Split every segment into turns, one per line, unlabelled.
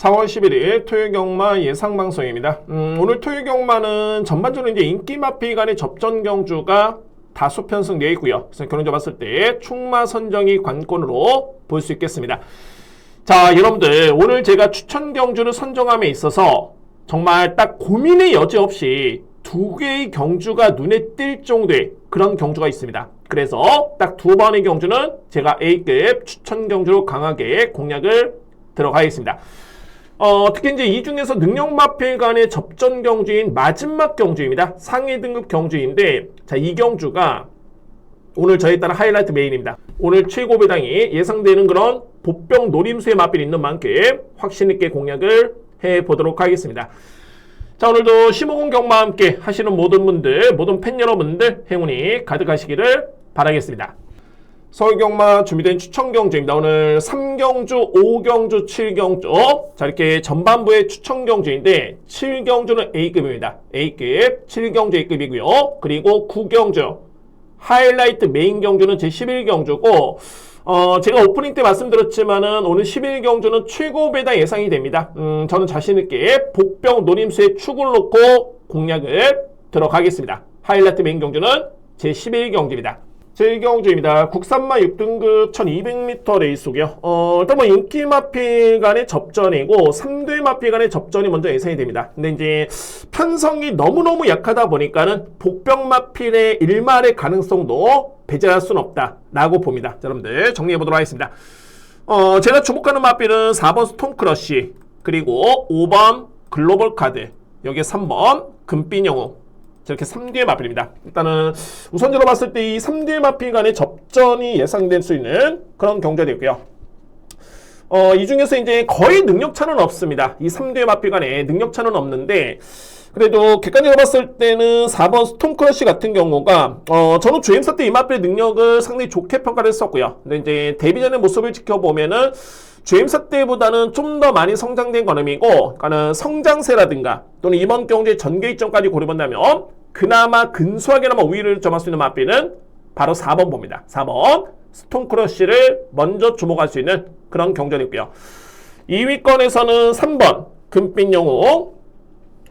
4월 11일 토요경마 예상방송입니다. 오늘 토요경마는 전반적으로 이제 인기마피 간의 접전 경주가 다수 편성되어 있고요. 그래서 결론적으로 봤을 때 충마 선정이 관건으로 볼 수 있겠습니다. 자, 여러분들 오늘 제가 추천 경주를 선정함에 있어서 정말 딱 고민의 여지 없이 두 개의 경주가 눈에 띌 정도의 그런 경주가 있습니다. 그래서 딱 두 번의 경주는 제가 A급 추천 경주로 강하게 공략을 들어가겠습니다. 특히 이제 이 중에서 능력마필 간의 접전 경주인 마지막 경주입니다. 상위 등급 경주인데, 자, 이 경주가 오늘 저에 따라 하이라이트 메인입니다. 오늘 최고 배당이 예상되는 그런 보병 노림수의 마필이 있는 만큼 확신있게 공략을 해보도록 하겠습니다. 자, 오늘도 심호공 경마와 함께 하시는 모든 분들, 모든 팬 여러분들 행운이 가득하시기를 바라겠습니다. 서울경마 준비된 추천 경주입니다. 오늘 3경주, 5경주, 7경주. 자, 이렇게 전반부의 추천 경주인데 7경주는 A급입니다. A급, 7경주 A급이고요. 그리고 9경주, 하이라이트 메인 경주는 제 11경주고 제가 오프닝 때 말씀드렸지만은 오늘 11경주는 최고 배당 예상이 됩니다. 저는 자신있게 복병 노림수의 축을 놓고 공략을 들어가겠습니다. 하이라이트 메인 경주는 제 11경주입니다. 제1경주입니다. 국산마 6등급 1200m 레이스고요. 일단 뭐 인기마필 간의 접전이고 3대 마필 간의 접전이 먼저 예상이 됩니다. 근데 이제 편성이 너무너무 약하다 보니까는 복병마필의 일말의 가능성도 배제할 수는 없다라고 봅니다. 자, 여러분들 정리해 보도록 하겠습니다. 제가 주목하는 마필은 4번 스톰크러쉬, 그리고 5번 글로벌 카드, 여기에 3번 금빛영웅, 이렇게 3뒤의 마필입니다. 일단은 우선적으로 봤을 때 이 3뒤의 마필 간의 접전이 예상될 수 있는 그런 경주되고요. 이 중에서 이제 거의 능력차는 없습니다. 이 3뒤의 마필 간에 능력차는 없는데, 그래도 객관적으로 봤을 때는 4번 스톰크러쉬 같은 경우가 저는 주행사 때 이 마필의 능력을 상당히 좋게 평가를 했었고요. 근데 이제 데뷔 전의 모습을 지켜보면은 주행사 때보다는 좀 더 많이 성장된 걸음이고, 그러니까는 성장세라든가 또는 이번 경주의 전개 이점까지 고려본다면 그나마 근소하게나마 우위를 점할 수 있는 마필은 바로 4번 봅니다. 4번 스톰크러쉬를 먼저 주목할 수 있는 그런 경전이고요. 2위권에서는 3번 금빛영웅.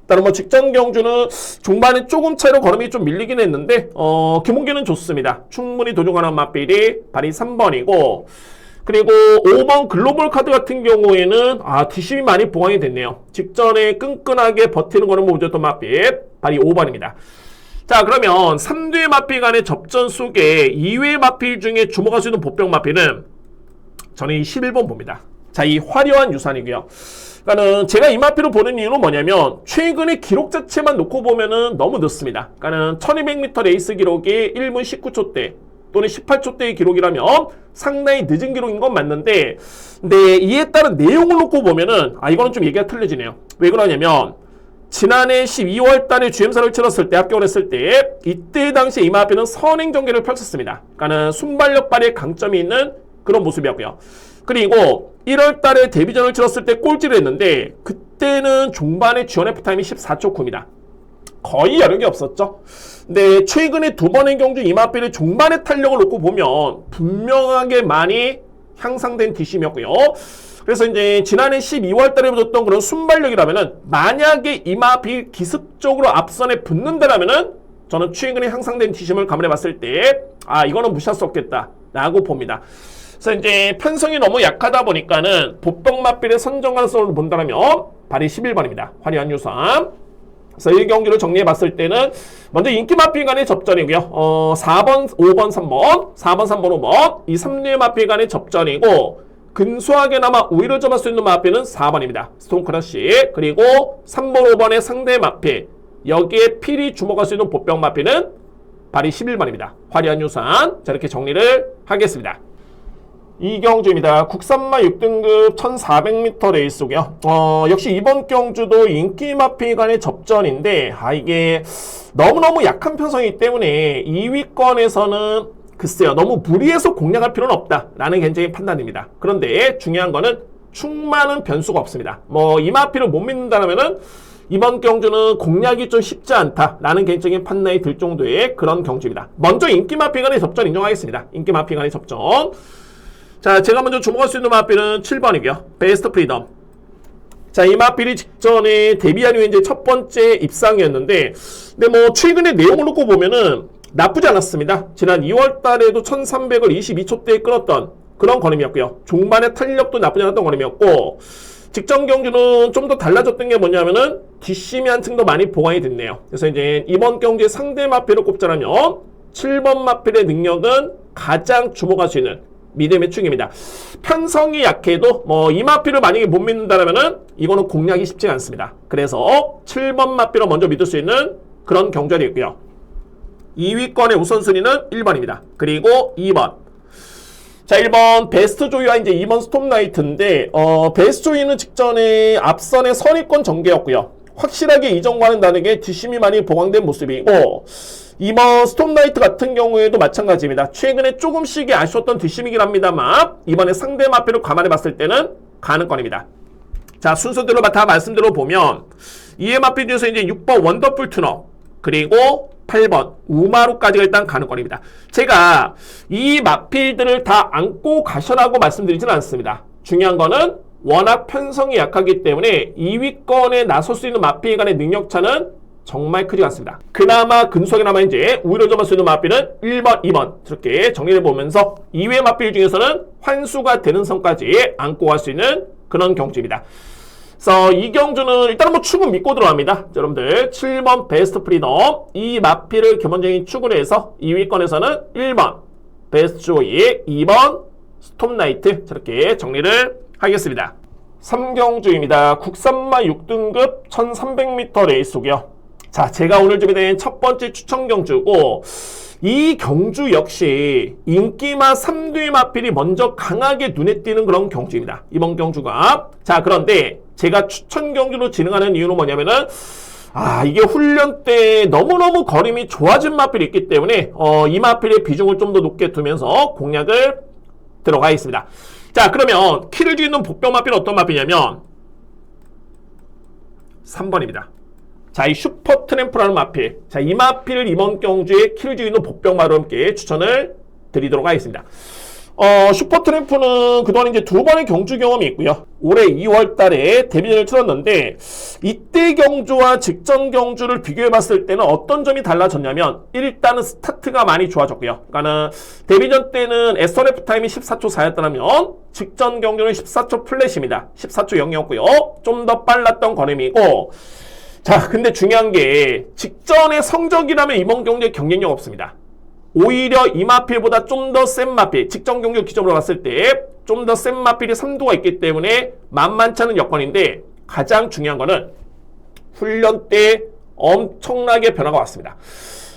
다른 뭐 직전 경주는 중반에 조금 차이로 걸음이 좀 밀리긴 했는데 기본기는 좋습니다. 충분히 도전가능한 마필이 발이 3번이고, 그리고 5번 글로벌 카드 같은 경우에는 뒷심이 많이 보강이 됐네요. 직전에 끈끈하게 버티는 거는 무조건 마필 발이 5번입니다. 자, 그러면 3뒤의 마필 간의 접전 속에 2위의 마필 중에 주목할 수 있는 보병 마필은 저는 이 11번 봅니다. 자, 이 화려한 유산이고요. 그러니까는 제가 이 마필을 보는 이유는 뭐냐면 최근의 기록 자체만 놓고 보면은 너무 늦습니다. 그러니까는 1200m 레이스 기록이 1분 19초대 또는 18초대의 기록이라면 상당히 늦은 기록인 건 맞는데, 근데 이에 따른 내용을 놓고 보면은 이거는 좀 얘기가 틀려지네요. 왜 그러냐면 지난해 12월 달에 GM사를 치렀을 때, 합격을 했을 때 이때 당시에 이 마필은 선행 전개를 펼쳤습니다. 그러니까는 순발력 발휘의 강점이 있는 그런 모습이었고요. 그리고 1월 달에 데뷔전을 치렀을 때 꼴찌를 했는데 그때는 종반의 GNF 타임이 14초 9입니다. 거의 여력이 없었죠. 근데 최근에 두 번의 경주 이 마필의 종반의 탄력을 놓고 보면 분명하게 많이 향상된 뒷심이었고요. 그래서 이제 지난해 12월 달에 보였던 그런 순발력이라면은 만약에 이 마필 기습적으로 앞선에 붙는다라면은 저는 최근에 향상된 뒷심을 감안해 봤을 때 이거는 무시할 수 없겠다라고 봅니다. 그래서 이제 편성이 너무 약하다 보니까는 보병 마필의 선정 가능성을 본다면 발이 11번입니다. 화려한 유산. 그래서 이 경기를 정리해 봤을 때는 먼저 인기 마필 간의 접전이고요. 4번, 5번, 3번, 4번, 3번, 5번 이 3류의 마필 간의 접전이고, 근소하게나마 우위를 점할 수 있는 마필은 4번입니다. 스톰크러쉬. 그리고 3번, 5번의 상대 마필, 여기에 필히 주목할 수 있는 보병 마필은 발이 11번입니다. 화려한 유산. 자, 이렇게 정리를 하겠습니다. 이경주입니다. 국산마 6등급 1400m 레이스고요. 역시 이번 경주도 인기 마필 간의 접전인데 이게 너무너무 약한 편성이기 때문에 2위권에서는 글쎄요, 너무 무리해서 공략할 필요는 없다라는 개인적인 판단입니다. 그런데 중요한 거는 충만한 변수가 없습니다. 이 마필을 못 믿는다면은 이번 경주는 공략이 좀 쉽지 않다라는 개인적인 판단이 들 정도의 그런 경주입니다. 먼저 인기 마필 간의 접전 인정하겠습니다. 인기 마필 간의 접전. 자, 제가 먼저 주목할 수 있는 마필은 7번이고요. 베스트 프리덤. 자, 이 마필이 직전에 데뷔한 후에 이제 첫 번째 입상이었는데, 근데 뭐 최근의 내용을 놓고 보면은 나쁘지 않았습니다. 지난 2월 달에도 1300을 22초대에 끊었던 그런 걸음이었고요. 종반의 탄력도 나쁘지 않았던 걸음이었고, 직전 경주는 좀 더 달라졌던 게 뭐냐면은 뒷심이 한층 더 많이 보강이 됐네요. 그래서 이제 이번 경주의 상대 마필을 꼽자라면 7번 마필의 능력은 가장 주목할 수 있는 믿음의 축입니다. 편성이 약해도 뭐 이 마필을 만약에 못 믿는다면은 이거는 공략이 쉽지 않습니다. 그래서 7번 마필을 먼저 믿을 수 있는 그런 경주가 되겠고요. 2위권의 우선순위는 1번입니다. 그리고 2번. 자, 1번 베스트 조이와 이제 2번 스톰나이트인데 베스트 조이는 직전에 앞선의 선의권 전개였고요. 확실하게 이전과는 다르게 뒷심이 많이 보강된 모습이고, 2번 스톰나이트 같은 경우에도 마찬가지입니다. 최근에 조금씩이 아쉬웠던 뒷심이긴 합니다만 이번에 상대 마필을 감안해 봤을 때는 가능권입니다. 자, 순서대로 다 말씀대로 보면 2의 마필 중에서 이제 6번 원더풀 투너, 그리고 8번 우마루까지가 일단 가능권입니다. 제가 이 마필들을 다 안고 가셔라고 말씀드리지는 않습니다. 중요한 거는 워낙 편성이 약하기 때문에 2위권에 나설 수 있는 마필 간의 능력차는 정말 크지 않습니다. 그나마 근소하게나마 이제 우위를 점할 수 있는 마필은 1번, 2번 이렇게 정리를 보면서 2회 마필 중에서는 환수가 되는 선까지 안고 갈 수 있는 그런 경주입니다. 그래서 이 경주는 일단은 뭐 축은 믿고 들어갑니다. 여러분들 7번 베스트 프리덤 이 마필을 기본적인 축으로 해서 2위권에서는 1번 베스트 조이, 2번 스톰나이트 저렇게 정리를 하겠습니다. 3경주입니다. 국산마 6등급 1300m 레이스고요. 자, 제가 오늘 준비된 첫 번째 추천 경주고, 이 경주 역시 인기마 3대 마필이 먼저 강하게 눈에 띄는 그런 경주입니다. 이번 경주가. 자, 그런데 제가 추천 경주로 진행하는 이유는 뭐냐면은 이게 훈련 때 너무너무 걸음이 좋아진 마필이 있기 때문에 이 마필의 비중을 좀 더 높게 두면서 공략을 들어가 있습니다. 자, 그러면 키를 쥐는 복병 마필은 어떤 마필이냐면 3번입니다. 자, 이 슈퍼 트램프라는 마필. 자, 이 마필을 이번 경주에 키를 쥐는 복병마로 함께 추천을 드리도록 하겠습니다. 슈퍼 트램프는 그동안 이제 두 번의 경주 경험이 있고요. 올해 2월 달에 데뷔전을 치렀는데, 이때 경주와 직전 경주를 비교해 봤을 때는 어떤 점이 달라졌냐면, 일단은 스타트가 많이 좋아졌고요. 그러니까는 데뷔전 때는 SRF 타임이 14초 4였다면, 직전 경주는 14초 플랫입니다. 14초 0이었고요. 좀 더 빨랐던 걸음이고, 자, 근데 중요한 게 직전의 성적이라면 이번 경주에 경쟁력 없습니다. 오히려 이 마필보다 좀 더 센 마필, 직전 경주 기점으로 봤을 때 좀 더 센 마필이 3도가 있기 때문에 만만치 않은 여건인데, 가장 중요한 거는 훈련 때 엄청나게 변화가 왔습니다.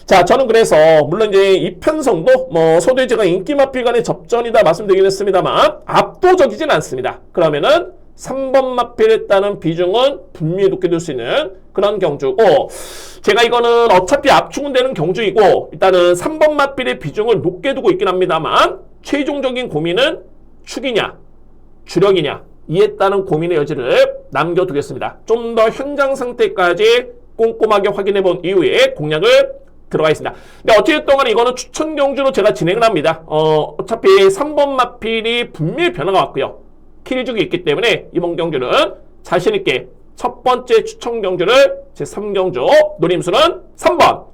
자, 저는 그래서 물론 이제 이 편성도 뭐 소대제가 인기 마필 간의 접전이다 말씀드리긴 했습니다만 압도적이진 않습니다. 그러면은 3번 마필에 따른 비중은 분명히 높게 둘 수 있는 그런 경주고, 제가 이거는 어차피 압축은 되는 경주이고 일단은 3번 마필의 비중을 높게 두고 있긴 합니다만 최종적인 고민은 축이냐 주력이냐 이에 따른 고민의 여지를 남겨두겠습니다. 좀 더 현장 상태까지 꼼꼼하게 확인해 본 이후에 공략을 들어가 있습니다. 근데 어찌됐든 간에 이거는 추천 경주로 제가 진행을 합니다. 어차피 3번 마필이 분명히 변화가 왔고요. 킬죽이 있기 때문에 이번 경주는 자신있게 첫 번째 추천 경주를 제3경주 노림수는 3번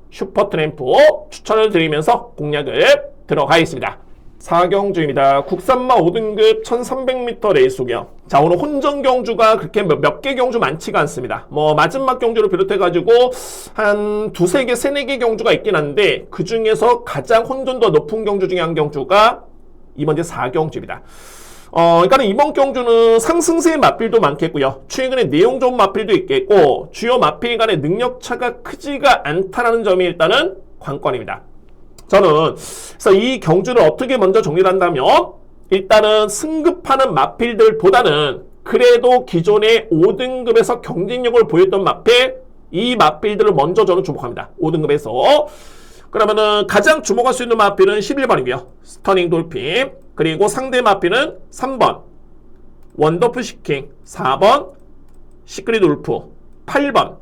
슈퍼 트램프 추천을 드리면서 공략을 들어가 있습니다. 4경주입니다. 국산마 5등급 1300m 레이스고요. 자, 오늘 혼전 경주가 그렇게 몇 개 경주 많지가 않습니다. 뭐 마지막 경주를 비롯해가지고 한 두세 개, 세네 개 경주가 있긴 한데 그 중에서 가장 혼전도가 높은 경주 중에 한 경주가 이번 제 4경주입니다. 그러니까 이번 경주는 상승세의 마필도 많겠고요. 최근에 내용 좋은 마필도 있겠고 주요 마필 간의 능력차가 크지가 않다는 점이 일단은 관건입니다. 저는 그래서 이 경주를 어떻게 먼저 정리를 한다면 일단은 승급하는 마필들보다는 그래도 기존의 5등급에서 경쟁력을 보였던 마필, 이 마필들을 먼저 저는 주목합니다. 5등급에서. 그러면은 가장 주목할 수 있는 마필은 11번이고요. 스터닝 돌핀. 그리고 상대 마필은 3번 원더풀 시킹, 4번 시크릿 울프, 8번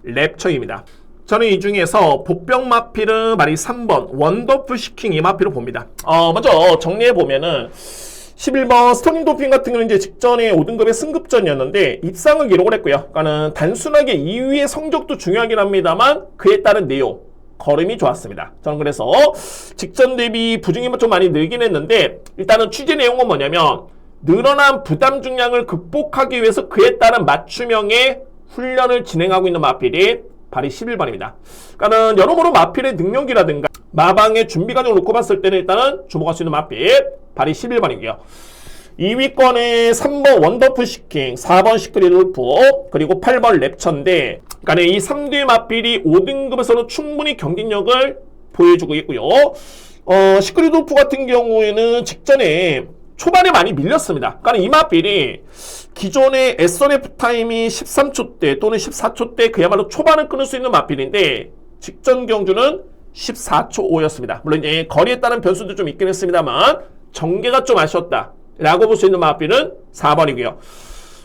랩처입니다. 저는 이 중에서 복병 마필은 말이 3번 원더풀 시킹 이 마필을 봅니다. 먼저 정리해 보면은 11번 스터링 도핑 같은 경우는 이제 직전에 5등급의 승급전이었는데 입상을 기록을 했고요. 그러니까는 단순하게 2위의 성적도 중요하긴 합니다만 그에 따른 내용, 걸음이 좋았습니다. 저는 그래서 직전 대비 부중이 좀 많이 늘긴 했는데 일단은 취재 내용은 뭐냐면 늘어난 부담 중량을 극복하기 위해서 그에 따른 맞춤형의 훈련을 진행하고 있는 마필이 발이 11번입니다. 그러니까는 여러모로 마필의 능력이라든가 마방의 준비 과정을 놓고 봤을 때는 일단은 주목할 수 있는 마필 발이 11번이고요. 2위권에 3번 원더풀 시킹, 4번 시크릿 울프, 그리고 8번 랩처인데 그러니까 이 3대 마필이 5등급에서는 충분히 경쟁력을 보여주고 있고요. 시크릿 울프 같은 경우에는 직전에 초반에 많이 밀렸습니다. 그러니까 이 마필이 기존의 SNF 타임이 13초대 또는 14초대 그야말로 초반을 끊을 수 있는 마필인데 직전 경주는 14초 5였습니다. 물론 이제 거리에 따른 변수도 좀 있긴 했습니다만 전개가 좀 아쉬웠다 라고 볼 수 있는 마필은 4번이고요.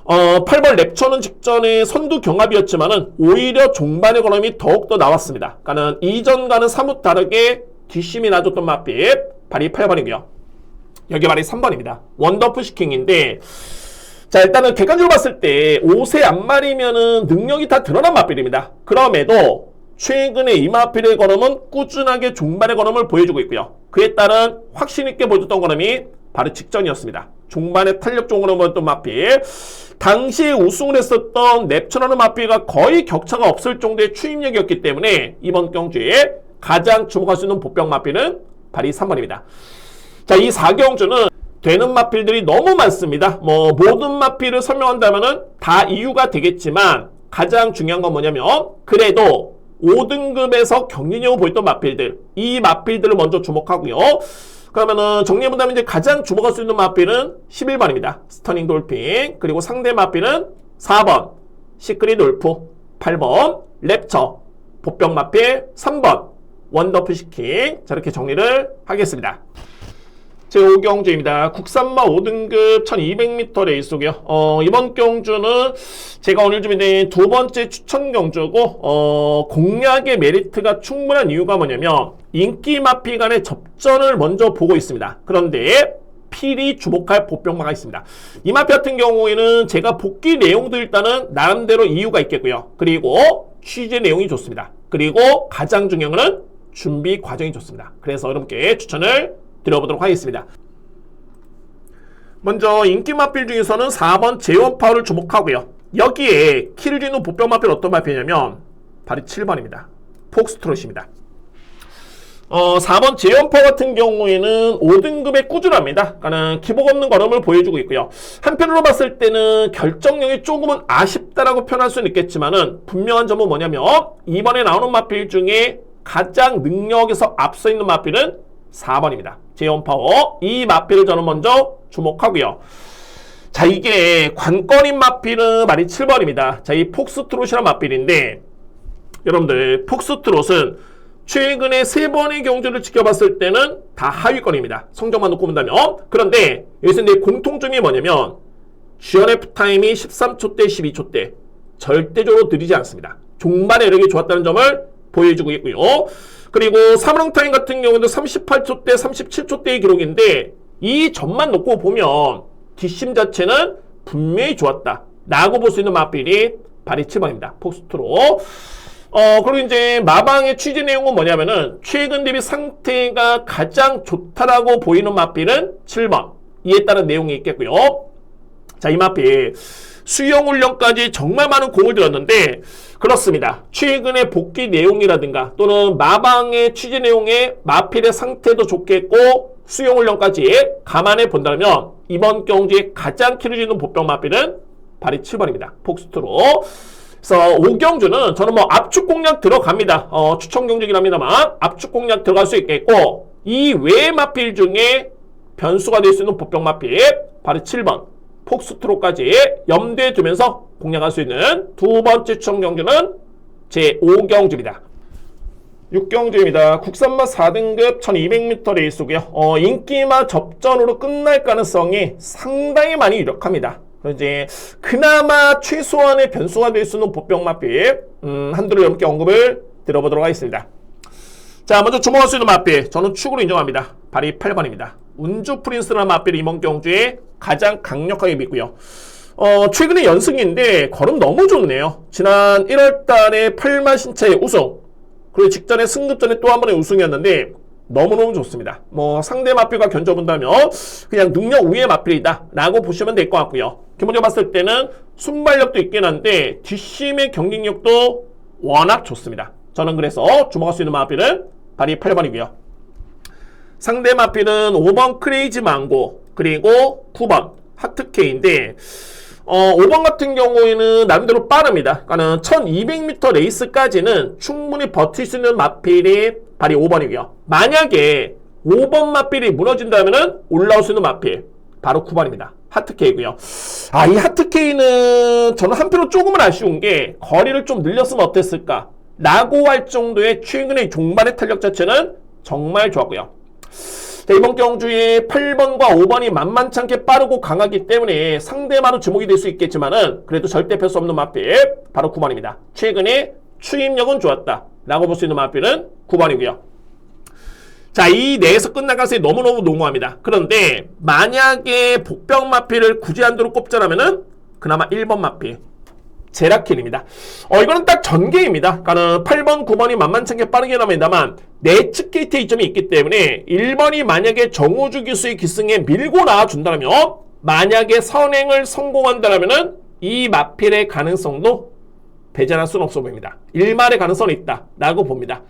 8번 랩처는 직전에 선두 경합이었지만은 오히려 종반의 걸음이 더욱더 나왔습니다. 그러니까는 이전과는 사뭇 다르게 뒷심이 나줬던 마필 발이 8번이고요. 여기 발이 3번입니다. 원더풀 시킹인데 자 일단은 객관적으로 봤을 때 5세 앞말이면은 능력이 다 드러난 마필입니다. 그럼에도 최근에 이 마필의 걸음은 꾸준하게 종반의 걸음을 보여주고 있고요. 그에 따른 확신 있게 보여줬던 걸음이 바로 직전이었습니다. 종반의 탄력적으로 보였던 마필. 당시에 우승을 했었던 랩처라는 마필과 거의 격차가 없을 정도의 추임력이었기 때문에 이번 경주에 가장 주목할 수 있는 보병 마필은 발이 3번입니다. 자, 이 4경주는 되는 마필들이 너무 많습니다. 모든 마필을 설명한다면은 다 이유가 되겠지만 가장 중요한 건 뭐냐면 그래도 5등급에서 경쟁력을 보였던 마필들, 이 마필들을 먼저 주목하고요. 그러면은 정리해본다면 이제 가장 주목할 수 있는 마필은 11번입니다. 스터닝 돌핑. 그리고 상대 마필은 4번 시크릿 울프, 8번 랩처, 보병 마필 3번 원더풀 시킹. 자, 이렇게 정리를 하겠습니다. 제5경주입니다. 국산마 5등급 1200m 레이스고요. 이번 경주는 제가 오늘 준비된 두 번째 추천 경주고 공략의 메리트가 충분한 이유가 뭐냐면 인기 마필 간의 접전을 먼저 보고 있습니다. 그런데 필히 주목할 보병마가 있습니다. 이 마필 같은 경우에는 제가 복귀 내용도 일단은 나름대로 이유가 있겠고요. 그리고 취재 내용이 좋습니다. 그리고 가장 중요한 거는 준비 과정이 좋습니다. 그래서 여러분께 추천을 드려보도록 하겠습니다. 먼저 인기 마필 중에서는 4번 제원파워를 주목하고요. 여기에 키를 주는 보병 마필 어떤 마필이냐면 바로 7번입니다. 폭스트롯입니다. 4번 제원파워 같은 경우에는 5등급에 꾸준합니다. 그러니까 기복 없는 걸음을 보여주고 있고요. 한편으로 봤을 때는 결정력이 조금은 아쉽다라고 표현할 수는 있겠지만은 분명한 점은 뭐냐면 이번에 나오는 마필 중에 가장 능력에서 앞서 있는 마필은 4번입니다. 제원파워. 이 마필을 저는 먼저 주목하고요. 자, 이게 관건인 마필은 말이 7번입니다. 자, 이 폭스트롯이란 마필인데 여러분들 폭스트롯은 최근에 3번의 경주를 지켜봤을 때는 다 하위권입니다. 성적만 놓고 본다면. 그런데 여기서 이제 공통점이 뭐냐면 GNF 타임이 13초대, 12초대 절대적으로 느리지 않습니다. 종반의 여력이 좋았다는 점을 보여주고 있고요. 그리고 사무랑 타임 같은 경우도 38초대, 37초대의 기록인데 이 점만 놓고 보면 뒷심 자체는 분명히 좋았다 라고 볼 수 있는 마필이 발이 7번입니다. 폭스트롯. 그리고 이제 마방의 취재 내용은 뭐냐면은 최근 대비 상태가 가장 좋다라고 보이는 마필은 7번. 이에 따른 내용이 있겠고요. 자, 이 마필 수영 훈련까지 정말 많은 공을 들였는데 그렇습니다. 최근의 복귀 내용이라든가 또는 마방의 취재 내용에 마필의 상태도 좋겠고 수영 훈련까지 감안해 본다면 이번 경주에 가장 키를 주는 보병 마필은 발이 7번입니다. 폭스트롯. 그래서 5경주는 저는 압축 공략 들어갑니다. 추천 경주이긴 합니다만 압축 공략 들어갈 수 있겠고 이 외의 마필 중에 변수가 될 수 있는 보병 마필 발이 7번 폭스트롯까지 염두에 두면서 공략할 수 있는 두 번째 추천 경주는 제5경주입니다. 6경주입니다. 국산마 4등급 1200m 레이스고요. 인기마 접전으로 끝날 가능성이 상당히 많이 유력합니다. 이제 그나마 최소한의 변수가 될 수 있는 보병 마필 한두를 여러분께 언급을 드려보도록 하겠습니다. 자, 먼저 주목할 수 있는 마필 저는 축으로 인정합니다. 발이 8번입니다. 운주 프린스라는 마필이 이번 경주에 가장 강력하게 믿고요. 최근에 연승인데 걸음 너무 좋네요. 지난 1월달에 8만 신차의 우승, 그리고 직전에 승급전에 또 한 번의 우승이었는데 너무너무 좋습니다. 상대 마필과 견져본다면 그냥 능력 우위의 마필이다 라고 보시면 될 것 같고요. 기본적으로 봤을 때는 순발력도 있긴 한데 뒷심의 경쟁력도 워낙 좋습니다. 저는 그래서 주목할 수 있는 마필은 바로 8번이고요. 상대 마필은 5번 크레이지 망고, 그리고 9번 하트케인데 5번 같은 경우에는 나름대로 빠릅니다. 그러니까 1200m 레이스까지는 충분히 버틸 수 있는 마필이 바로 5번이고요. 만약에 5번 마필이 무너진다면 올라올 수 있는 마필 바로 9번입니다. 하트케이고요. 이 하트케이는 저는 한편으로 조금은 아쉬운 게 거리를 좀 늘렸으면 어땠을까 라고 할 정도의 최근의 종반의 탄력 자체는 정말 좋았고요. 자, 이번 경주에 8번과 5번이 만만치 않게 빠르고 강하기 때문에 상대만으로 주목이 될 수 있겠지만은 그래도 절대 뺄 수 없는 마필 바로 9번입니다. 최근에 추임력은 좋았다 라고 볼 수 있는 마필은 9번이고요. 자, 이 내에서 끝날 가능성이 너무너무 농후합니다. 그런데 만약에 복병 마필을 굳이 한도로 꼽자라면은 그나마 1번 마필 제라킬입니다. 이거는 딱 전개입니다. 그러니까 8번, 9번이 만만치 않게 빠르게 나옵니다만 내측 게이트에 이점이 있기 때문에 1번이 만약에 정우주 기수의 기승에 밀고 나와준다면 만약에 선행을 성공한다면 이 마필의 가능성도 배제할 수는 없어 보입니다. 1말의 가능성이 있다 라고 봅니다.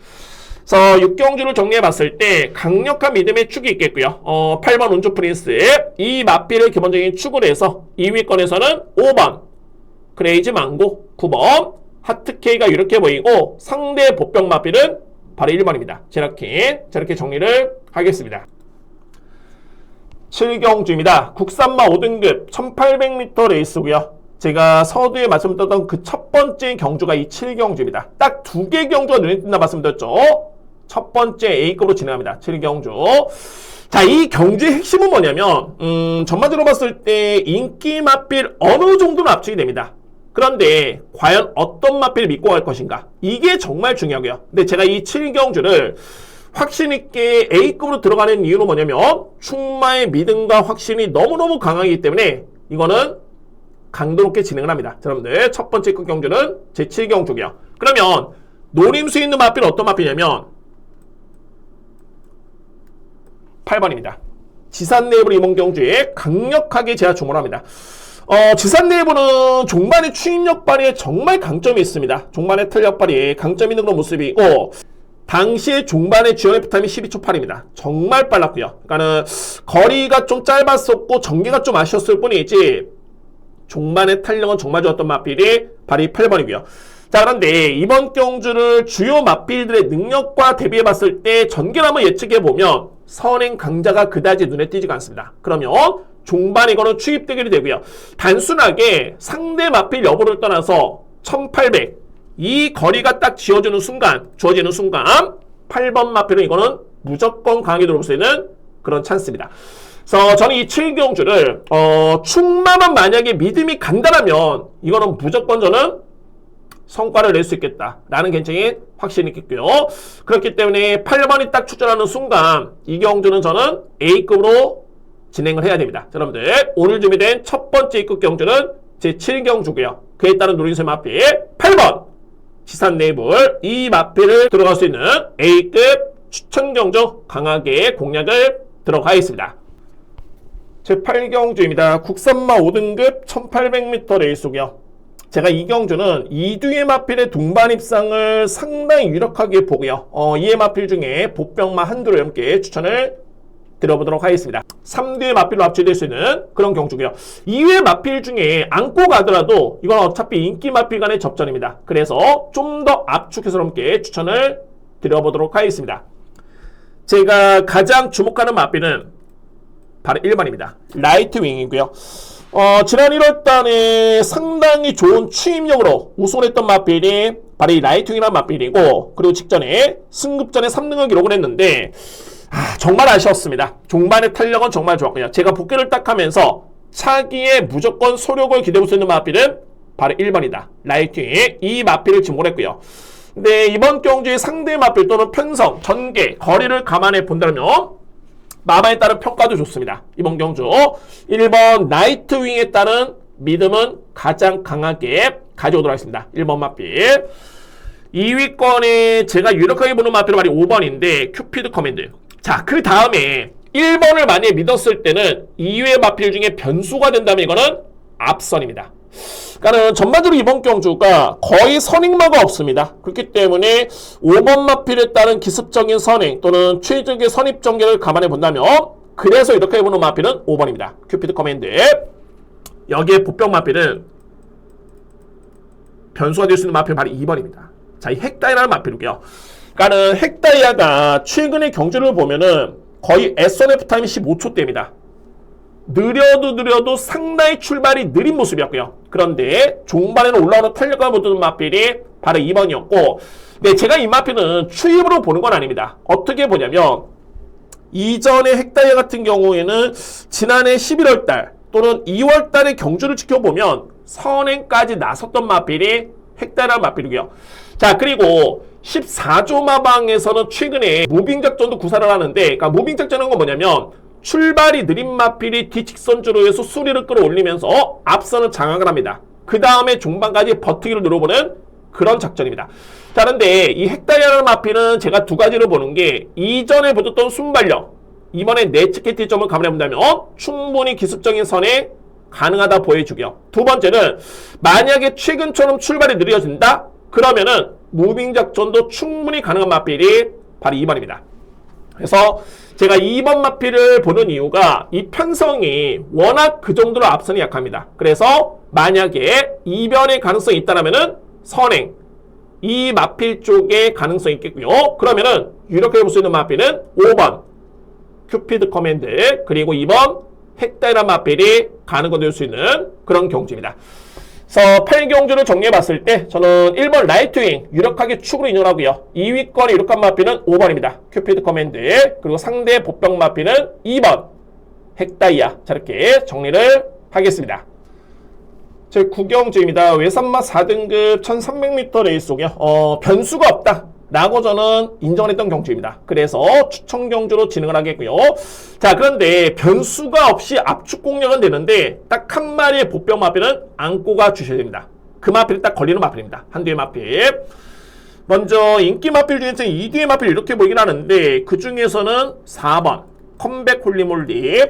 그래서 6경주를 정리해 봤을 때 강력한 믿음의 축이 있겠고요. 8번 운주 프린스 이 마필을 기본적인 축으로 해서 2위권에서는 5번 크레이지 망고, 9번 하트케이가 이렇게 보이고 상대 복병 마필은 바로 1번입니다. 제라킨. 저렇게 정리를 하겠습니다. 7경주입니다. 국산마 5등급 1800m 레이스고요. 제가 서두에 말씀드렸던 그 첫 번째 경주가 이 7경주입니다. 딱 두 개 경주가 눈에 띈다 말씀드렸죠. 첫 번째 A급으로 진행합니다. 7경주. 자, 이 경주의 핵심은 뭐냐면 전반적으로 봤을 때 인기 마필 어느 정도는 압축이 됩니다. 그런데 과연 어떤 마필을 믿고 갈 것인가? 이게 정말 중요하고요. 근데 제가 이 7경주를 확신 있게 A급으로 들어가는 이유는 뭐냐면 충마의 믿음과 확신이 너무너무 강하기 때문에 이거는 강도 높게 진행을 합니다. 여러분들 첫 번째 급 경주는 제 7경주고요. 그러면 노림수에 있는 마필은 어떤 마필이냐면 8번입니다. 지산네이브를 이번 경주에 강력하게 제가 주목을 합니다. 지산네이브는 종반의 추임력 발휘에 정말 강점이 있습니다. 종반의 탄력 발휘에 강점 있는 그런 모습이고 당시에 종반의 주연 F타임이 12초 8입니다. 정말 빨랐고요. 그러니까는 거리가 좀 짧았었고 전개가 좀 아쉬웠을 뿐이지 종반의 탄력은 정말 좋았던 마필이 바로 8번이고요. 자, 그런데 이번 경주를 주요 마필들의 능력과 대비해봤을 때 전개를 한번 예측해보면 선행 강자가 그다지 눈에 띄지가 않습니다. 그러면 종반에 이거는 추입 대결이 되고요. 단순하게 상대 마필 여부를 떠나서 1800 이 거리가 딱 주어지는 순간 8번 마필은 이거는 무조건 강하게 들어올 수 있는 그런 찬스입니다. 그래서 저는 이 7경주를 충마만 만약에 믿음이 간다라면 이거는 무조건 저는 성과를 낼 수 있겠다라는 굉장히 확신이 있겠고요. 그렇기 때문에 8번이 딱 출전하는 순간 이 경주는 저는 A급으로 진행을 해야 됩니다. 자, 여러분들 오늘 준비된 첫 번째 A급 경주는 제 7경주고요. 그에 따른 노린수 마필 8번 지산네이블 이 마필을 들어갈 수 있는 A급 추천 경주 강하게 공략을 들어가겠습니다. 제 8경주입니다. 국산마 5등급 1800m 레이스고요. 제가 이 경주는 이두의 마필의 동반 입상을 상당히 유력하게 보고요. 이의 마필 중에 복병마 한두를 함께 추천을 드려보도록 하겠습니다. 3두의 마필로 합체될 수 있는 그런 경주고요. 2의 마필 중에 안고 가더라도 이건 어차피 인기 마필 간의 접전입니다. 그래서 좀 더 압축해서 함께 추천을 드려보도록 하겠습니다. 제가 가장 주목하는 마필은 바로 1번입니다. 라이트윙이고요. 지난 1월달에 상당히 좋은 추임력으로 우승했던 마필이 바로 이 라이트윙이라는 마필이고 그리고 직전에 승급전에 3등을 기록을 했는데 정말 아쉬웠습니다. 종반의 탄력은 정말 좋았고요. 제가 복귀를 딱 하면서 차기에 무조건 소력을 기대할 수 있는 마필은 바로 1번이다. 라이트윙 이 마필을 지목을 했고요. 근데 이번 경주의 상대 마필 또는 편성, 전개, 거리를 감안해 본다면 마마에 따른 평가도 좋습니다. 이번 경주 1번 나이트윙에 따른 믿음은 가장 강하게 가져오도록 하겠습니다. 1번 마필. 2위권에 제가 유력하게 보는 마필은 말이 5번인데 큐피드 커맨드. 자, 그 다음에 1번을 만약에 믿었을 때는 2위의 마필 중에 변수가 된다면 이거는 앞선입니다. 그러니까 전반적으로 이번 경주가 거의 선행마가 없습니다. 그렇기 때문에 5번 마필에 따른 기습적인 선행 또는 최적의 선입 전개를 감안해 본다면 그래서 이렇게 해보는 마필은 5번입니다. 큐피드 커맨드. 여기에 보병 마필은 변수가 될 수 있는 마필은 바로 2번입니다. 자, 이 핵다이라는 마필이고요. 그러니까는 핵다이아가 최근의 경주를 보면은 거의 S1F 타임이 15초대입니다. 느려도 상당히 출발이 느린 모습이었고요. 그런데 종반에는 올라오는 탄력감을 보여주는 마필이 바로 2번이었고, 네, 제가 이 마필은 추입으로 보는 건 아닙니다. 어떻게 보냐면 이전의 핵다이아 같은 경우에는 지난해 11월달 또는 2월달의 경주를 지켜보면 선행까지 나섰던 마필이 핵다이아 마필이고요. 자, 그리고 14조 마방에서는 최근에 무빙 작전도 구사를 하는데, 그러니까 무빙 작전은 건 뭐냐면 출발이 느린 마필이 뒤직선주로 해서 수리를 끌어올리면서 앞선을 장악을 합니다. 그 다음에 종반까지 버티기를 누려보는 그런 작전입니다. 자, 그런데 이 핵다이아라는 마필은 제가 두 가지를 보는 게 이전에 보였던 순발력, 이번에 내치케티 점을 감안해본다면 충분히 기습적인 선에 가능하다 보여주고요. 두 번째는 만약에 최근처럼 출발이 느려진다? 그러면은 무빙 작전도 충분히 가능한 마필이 바로 2번입니다. 그래서 제가 2번 마필을 보는 이유가 이 편성이 워낙 그 정도로 앞선이 약합니다. 그래서 만약에 이변의 가능성이 있다면은 선행, 이 마필 쪽에 가능성이 있겠고요. 그러면은 유력하게 볼 수 있는 마필은 5번 큐피드 커맨드 그리고 2번 핵다이아 마필이 가능한 될 수 있는 그런 경주입니다. 그래서 8경주를 정리해봤을 때 저는 1번 라이트윙 유력하게 축으로 인용하고요. 2위권의 유력한 마필은 5번입니다. 큐피드 커맨드 그리고 상대 보병 마필은 2번 핵다이아. 자, 이렇게 정리를 하겠습니다. 제 9경주입니다. 외산마 4등급 1300m 레이스고요. 변수가 없다 라고 저는 인정을 했던 경주입니다. 그래서 추천 경주로 진행을 하겠고요. 자, 그런데 변수가 없이 압축 공략은 되는데 딱 한 마리의 보병 마필은 안고 가 주셔야 됩니다. 그 마필이 딱 걸리는 마필입니다. 한두의 마필. 먼저 인기 마필 중에서 2뒤의 마필 이렇게 보이긴 하는데 그 중에서는 4번 컴백 홀리몰리.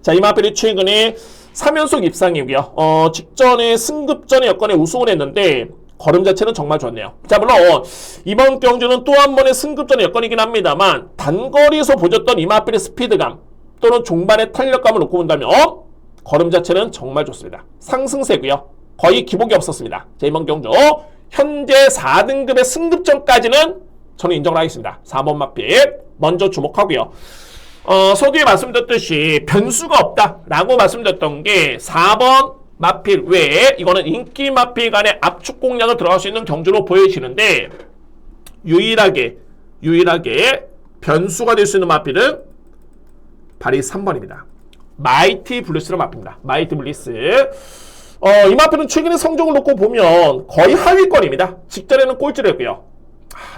자, 이 마필이 최근에 3연속 입상이고요. 직전에 승급전의 여건에 우승을 했는데 걸음 자체는 정말 좋네요. 자, 물론 이번 경주는 또 한 번의 승급전의 여건이긴 합니다만 단거리에서 보여줬던 이 마필의 스피드감 또는 종반의 탄력감을 놓고 본다면 걸음 자체는 정말 좋습니다. 상승세고요. 거의 기복이 없었습니다. 자, 이번 경주 현재 4등급의 승급전까지는 저는 인정을 하겠습니다. 4번 마필 먼저 주목하고요. 서두에 말씀드렸듯이 변수가 없다라고 말씀드렸던 게 4번 마필 외에 이거는 인기 마필 간의 압축 공략을 들어갈 수 있는 경주로 보여지는데 유일하게 변수가 될 수 있는 마필은 바로 3번입니다. 마이티 블리스라는 마필입니다. 마이티 블리스. 이 마필은 최근의 성적을 놓고 보면 거의 하위권입니다. 직전에는 꼴찌를 했고요.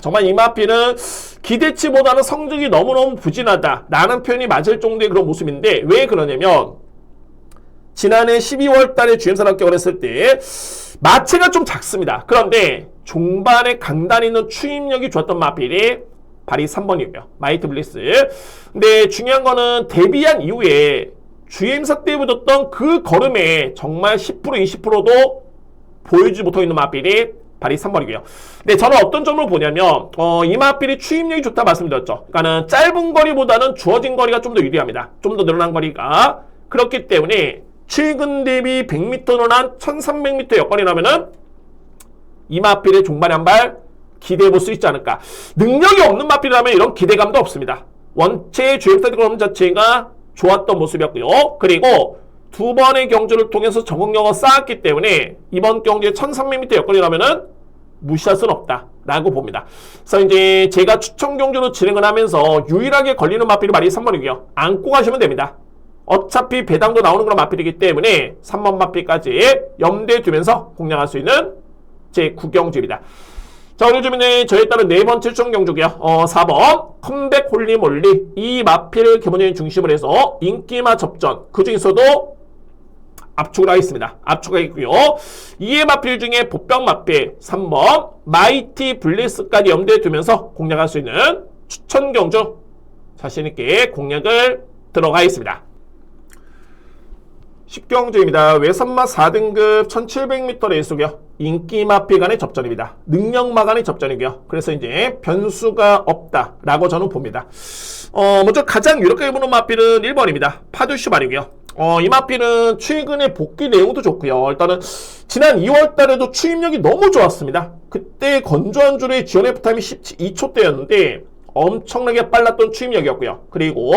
정말 이 마필은 기대치보다는 성적이 너무너무 부진하다라는 표현이 맞을 정도의 그런 모습인데 왜 그러냐면 지난해 12월 달에 주행선 합격을 했을 때 마체가 좀 작습니다. 그런데 종반에 강단 있는 추임력이 좋았던 마필이 바로 3번이고요. 마이트 블리스. 근데 중요한 거는 데뷔한 이후에 주행사 때 보였던 그 걸음에 정말 10% 20%도 보여주지 못하고 있는 마필이 바로 3번이고요. 근데 저는 어떤 점을 보냐면 이 마필이 추임력이 좋다 말씀드렸죠. 그러니까는 짧은 거리보다는 주어진 거리가 좀 더 유리합니다. 좀 더 늘어난 거리가. 그렇기 때문에 최근 대비 100m는 한 1300m 여건이라면은 이 마필의 종반에 한 발 기대해 볼 수 있지 않을까. 능력이 없는 마필이라면 이런 기대감도 없습니다. 원체 주행사 걸음 자체가 좋았던 모습이었고요. 그리고 두 번의 경주를 통해서 적응력을 쌓았기 때문에 이번 경주에 1300m 여건이라면은 무시할 수는 없다라고 봅니다. 그래서 이제 제가 추천 경주로 진행을 하면서 유일하게 걸리는 마필이 바로 3번이고요. 안고 가시면 됩니다. 어차피 배당도 나오는 그런 마필이기 때문에 3번 마필까지 염두에 두면서 공략할 수 있는 제 9경주입니다. 자, 오늘 주민의 저에 따른 네 번째 추천 경주고요. 4번 컴백 홀리몰리. 이 마필을 기본적인 중심으로 해서 인기마 접전. 그 중에서도 압축을 하겠습니다. 압축하겠고요. 이의 마필 중에 보병 마필 3번 마이티 블리스까지 염두에 두면서 공략할 수 있는 추천 경주 자신있게 공략을 들어가겠습니다. 10경주입니다. 외선마 4등급 1700m 레이스고요. 인기마필 간의 접전입니다. 능력마 간의 접전이고요. 그래서 이제 변수가 없다라고 저는 봅니다. 먼저 가장 유력하게 보는 마필은 1번입니다. 파두슈발이고요. 이 마필은 최근에 복귀 내용도 좋고요. 일단은 지난 2월 달에도 추임력이 너무 좋았습니다. 그때 건조한 줄의 지원 F타임이 12초대였는데 엄청나게 빨랐던 추임력이었고요. 그리고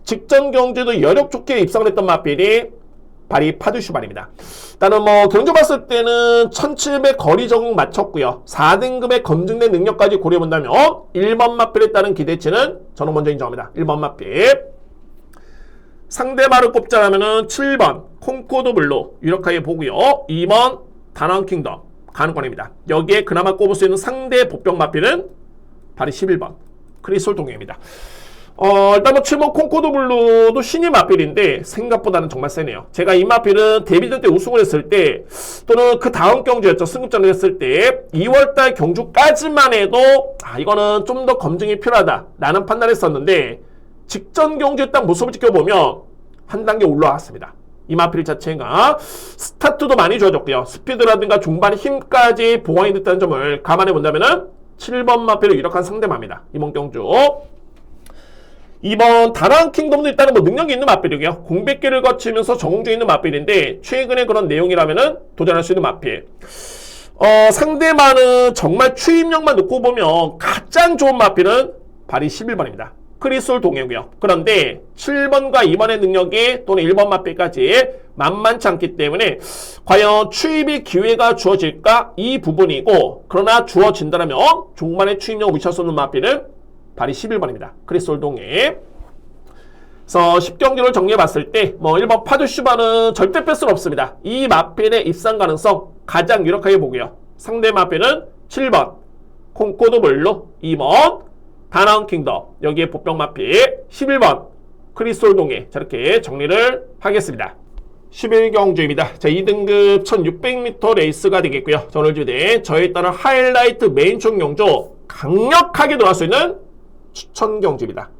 직전 경주도 여력 좋게 입상을 했던 마필이 바리 파두슈발입니다. 일단은 경주 봤을 때는 1700 거리 적응 맞췄고요. 4등급의 검증된 능력까지 고려해본다면 1번 마필에 따른 기대치는 저는 먼저 인정합니다. 1번 마필. 상대마를 꼽자라면은 7번 콩코드 블루 유력하게 보고요. 2번 다나운 킹덤 가능권입니다. 여기에 그나마 꼽을 수 있는 상대 복병 마필은 바로 11번 크리솔 동해입니다. 일단 7번 콩코드 블루도 신인 마필인데 생각보다는 정말 세네요. 제가 이 마필은 데뷔전 때 우승을 했을 때 또는 그 다음 경주였죠. 승급전을 했을 때 2월달 경주까지만 해도 이거는 좀 더 검증이 필요하다 라는 판단을 했었는데 직전 경주에 딱 모습을 지켜보면 한 단계 올라왔습니다. 이 마필 자체가 스타트도 많이 좋아졌고요. 스피드라든가 중반 힘까지 보완이 됐다는 점을 감안해 본다면 7번 마필을 유력한 상대마입니다. 이번 경주. 2번 다나운 킹덤도 일단은 능력이 있는 마필이고요. 공백기를 거치면서 적응 중에 있는 마필인데 최근에 그런 내용이라면은 도전할 수 있는 마필. 상대마는 정말 추임력만 놓고 보면 가장 좋은 마필은 바리 11번입니다. 크리솔 동해고요. 그런데 7번과 2번의 능력이 또는 1번 마필까지 만만치 않기 때문에 과연 추입이 기회가 주어질까? 이 부분이고 그러나 주어진다면 종반의 추입력을 무시할 수 없는 마필은 바리 11번입니다. 크리솔 동해. 그래서 10경기를 정리해봤을 때 1번 파두슈바는 절대 뺄 수는 없습니다. 이 마필의 입상 가능성 가장 유력하게 보고요. 상대 마필은 7번 콩코드 블루, 2번 다나운 킹덤, 여기에 보병 마필 11번 크리솔 동해. 저렇게 정리를 하겠습니다. 11경주입니다. 자, 2등급 1600m 레이스가 되겠고요. 자, 오늘 주제 저에 따른 하이라이트 메인 총 경주 강력하게 들어갈 수 있는 추천 경주입니다.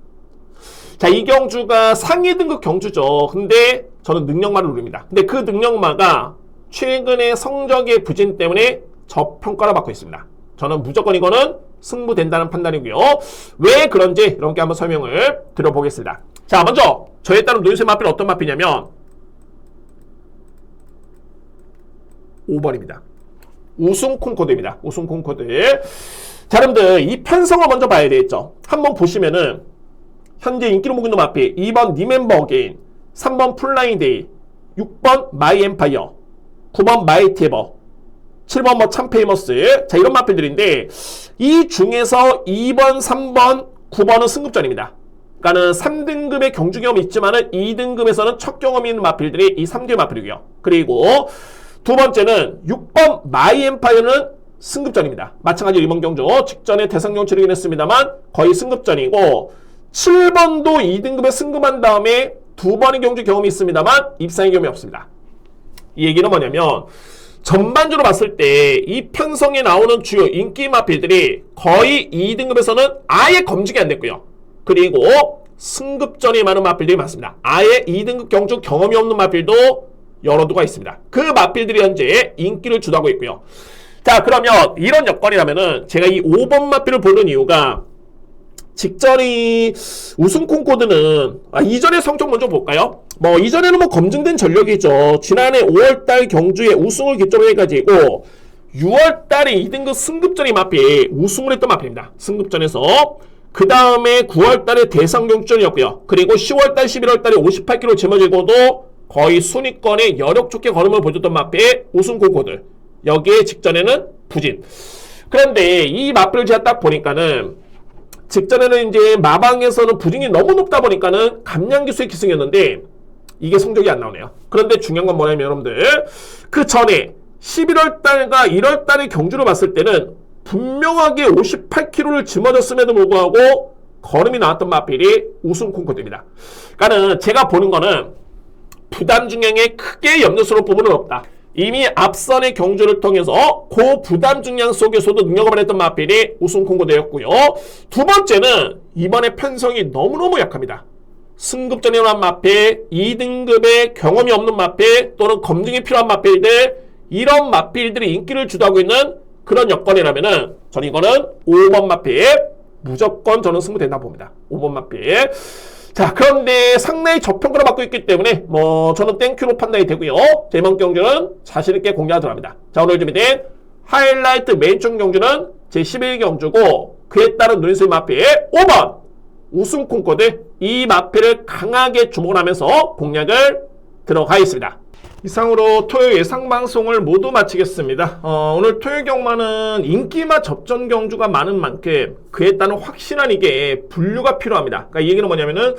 자, 이 경주가 상위 등급 경주죠. 근데 저는 능력마를 누립니다. 근데 그 능력마가 최근의 성적의 부진 때문에 저평가를 받고 있습니다. 저는 무조건 이거는 승부된다는 판단이고요. 왜 그런지 여러분께 한번 설명을 드려보겠습니다. 자, 먼저 저에 따른 노이즈 마필은 어떤 마필이냐면 5번입니다. 우승 콩코드입니다. 우승 콩코드. 자, 여러분들 이 편성을 먼저 봐야 되겠죠. 한번 보시면은 현재 인기로 보고 있는 마필 2번 리멤버 어게인, 3번 플라잉데이, 6번 마이 엠파이어, 9번 마이티 에버, 7번 참페이머스. 자, 이런 마필들인데 이 중에서 2번, 3번, 9번은 승급전입니다. 그러니까는 3등급의 경주 경험이 있지만은 2등급에서는 첫 경험이 있는 마필들이 이 3개 마필이고요. 그리고 두 번째는 6번 마이 엠파이어는 승급전입니다. 마찬가지로 이번 경주 직전에 대상 경주 치르긴 했습니다만 거의 승급전이고 7번도 2등급에 승급한 다음에 두 번의 경주 경험이 있습니다만 입상의 경험이 없습니다. 이 얘기는 뭐냐면 전반적으로 봤을 때 이 편성에 나오는 주요 인기 마필들이 거의 2등급에서는 아예 검증이 안 됐고요. 그리고 승급전이 많은 마필들이 많습니다. 아예 2등급 경주 경험이 없는 마필도 여러 두가 있습니다. 그 마필들이 현재 인기를 주도하고 있고요. 자, 그러면 이런 여건이라면은 제가 이 5번 마필을 보는 이유가 직전이 우승 콩코드는 이전의 성적 먼저 볼까요? 이전에는 검증된 전력이죠. 지난해 5월달 경주에 우승을 기점으로 해가지고 6월달에 2등급 승급전이 마필 우승을 했던 마필입니다. 승급전에서 그 다음에 9월달에 대상 경주전이었고요. 그리고 10월달 11월달에 58km 짊어지고도 거의 순위권에 여력 좋게 걸음을 보여줬던 마필 우승 콩코드. 여기에 직전에는 부진. 그런데 이 마필을 제가 딱 보니까는 직전에는 이제 마방에서는 부진이 너무 높다 보니까는 감량기수의 기승이었는데 이게 성적이 안 나오네요. 그런데 중요한 건 뭐냐면 여러분들 그 전에 11월 달과 1월 달의 경주를 봤을 때는 분명하게 58kg를 짊어졌음에도 불구하고 걸음이 나왔던 마필이 우승 콩쿠르입니다. 그러니까는 제가 보는 거는 부담 중량에 크게 염려스러울 부분은 없다. 이미 앞선의 경주를 통해서 고부담 중량 속에서도 능력을 발휘했던 마필이 우승 콩쿠르였고요. 두 번째는 이번에 편성이 너무너무 약합니다. 승급전에 일어난 마필, 2등급의 경험이 없는 마필 또는 검증이 필요한 마필들, 이런 마필들이 인기를 주도하고 있는 그런 여건이라면은 저는 이거는 5번 마필 무조건 저는 승부된다 봅니다. 5번 마필. 자, 그런데 상당히 저평가를 받고 있기 때문에 저는 땡큐로 판단이 되고요. 이번 경주는 자신있게 공략하도록 합니다. 자, 오늘 준비된 하이라이트 메인총 경주는 제11경주고 그에 따른 눈이슬 마필 5번 우승 콩쿠르, 이 마필을 강하게 주목을 하면서 공략을 들어가겠습니다. 이상으로 토요 예상 방송을 모두 마치겠습니다. 오늘 토요 경마는 인기마 접전 경주가 많은 만큼 그에 따른 확실한 이게 분류가 필요합니다. 그러니까 이 얘기는 뭐냐면은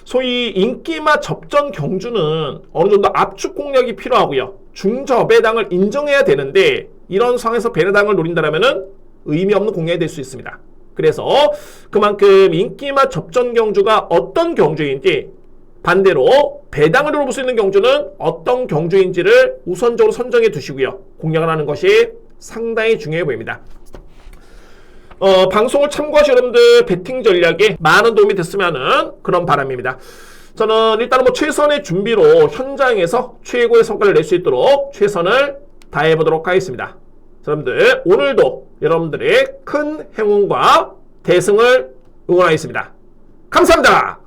소위 인기마 접전 경주는 어느 정도 압축 공략이 필요하고요. 중저배당을 인정해야 되는데 이런 상황에서 배당을 노린다면은 의미 없는 공략이 될 수 있습니다. 그래서 그만큼 인기마 접전 경주가 어떤 경주인지 반대로 배당을 노려볼 수 있는 경주는 어떤 경주인지를 우선적으로 선정해 두시고요. 공략을 하는 것이 상당히 중요해 보입니다. 방송을 참고하신 여러분들 배팅 전략에 많은 도움이 됐으면 하는 그런 바람입니다. 저는 일단은 최선의 준비로 현장에서 최고의 성과를 낼 수 있도록 최선을 다해 보도록 하겠습니다. 여러분들 오늘도 여러분들의 큰 행운과 대승을 응원하겠습니다. 감사합니다.